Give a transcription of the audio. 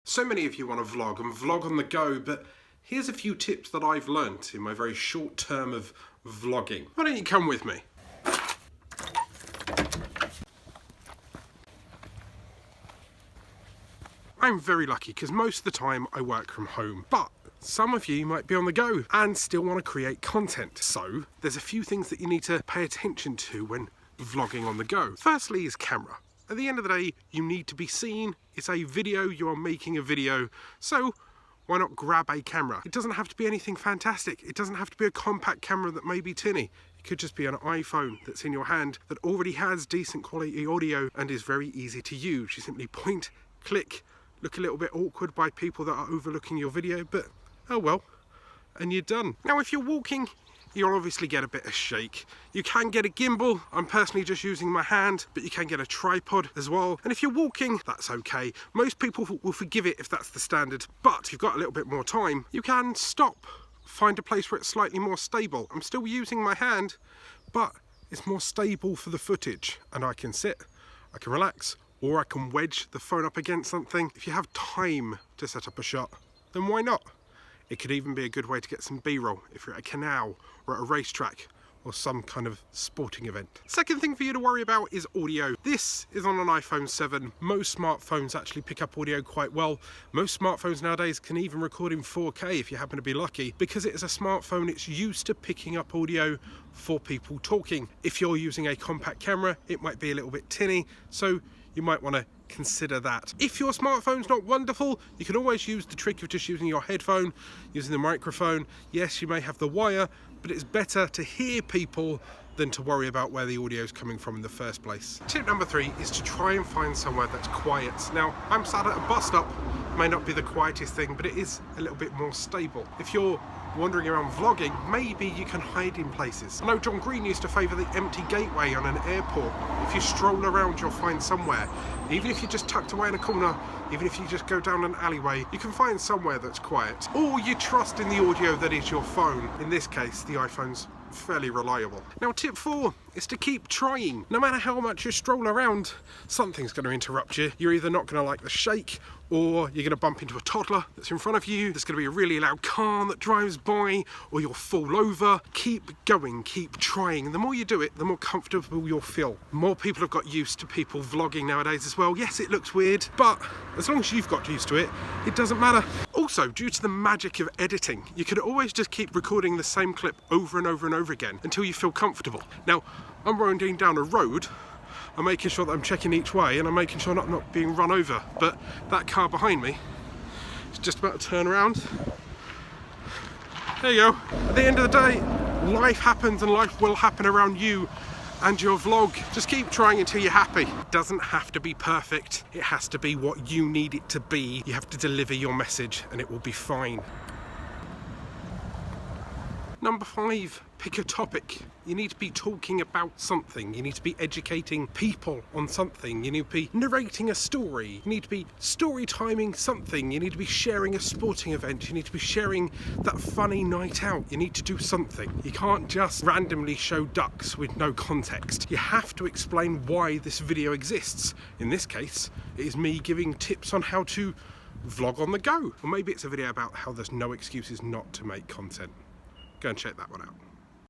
So many of you want to vlog and vlog on the go, but here's a few tips that I've learnt in my very short term of vlogging. Why don't you come with me? I'm very lucky because most of the time I work from home, but some of you might be on the go and still want to create content. So there's a few things that you need to pay attention to when vlogging on the go. Firstly is camera. At the end of the day, you need to be seen. It's a video, you are making a video. So why not grab a camera? It doesn't have to be anything fantastic. It doesn't have to be a compact camera that may be tinny. It could just be an iPhone that's in your hand that already has decent quality audio and is very easy to use. You simply point, click, look a little bit awkward by people that are overlooking your video, but oh well, and you're done. Now if you're walking, you'll obviously get a bit of shake. You can get a gimbal. I'm personally just using my hand, but you can get a tripod as well. And if you're walking, that's okay. Most people will forgive it if that's the standard, but if you've got a little bit more time, you can stop, find a place where it's slightly more stable. I'm still using my hand, but it's more stable for the footage, and I can sit, I can relax, or I can wedge the phone up against something. If you have time to set up a shot, then why not? It could even be a good way to get some B-roll if you're at a canal or at a racetrack or some kind of sporting event. Second thing for you to worry about is audio. This is on an iPhone 7. Most smartphones actually pick up audio quite well. Most smartphones nowadays can even record in 4K if you happen to be lucky. Because it is a smartphone, it's used to picking up audio for people talking. If you're using a compact camera, it might be a little bit tinny, so you might want to consider that. If your smartphone's not wonderful, you can always use the trick of just using your headphone, using the microphone. Yes, you may have the wire, but it's better to hear people than to worry about where the audio is coming from in the first place. Tip number 3 is to try and find somewhere that's quiet. Now, I'm sat at a bus stop. May not be the quietest thing, but it is a little bit more stable. If you're wandering around vlogging, maybe you can hide in places. I know John Green used to favour the empty gateway on an airport. If you stroll around, you'll find somewhere. Even if you're just tucked away in a corner, even if you just go down an alleyway, you can find somewhere that's quiet. Or you trust in the audio that is your phone. In this case, the iPhone's fairly reliable. Now tip 4 is to keep trying. No matter how much you stroll around, something's going to interrupt you. You're either not going to like the shake, or you're going to bump into a toddler that's in front of you. There's going to be a really loud car that drives by, or you'll fall over. Keep going, keep trying. And the more you do it, the more comfortable you'll feel. More people have got used to people vlogging nowadays as well. Yes, it looks weird, but as long as you've got used to it, it doesn't matter. Also, due to the magic of editing, you can always just keep recording the same clip over and over and over again until you feel comfortable. Now, I'm running down a road. I'm making sure that I'm checking each way and I'm making sure I'm not being run over. But that car behind me is just about to turn around. There you go. At the end of the day, life happens and life will happen around you and your vlog. Just keep trying until you're happy. It doesn't have to be perfect. It has to be what you need it to be. You have to deliver your message and it will be fine. Number 5, pick a topic. You need to be talking about something. You need to be educating people on something. You need to be narrating a story. You need to be story timing something. You need to be sharing a sporting event. You need to be sharing that funny night out. You need to do something. You can't just randomly show ducks with no context. You have to explain why this video exists. In this case, it is me giving tips on how to vlog on the go. Or maybe it's a video about how there's no excuses not to make content. Go and check that one out.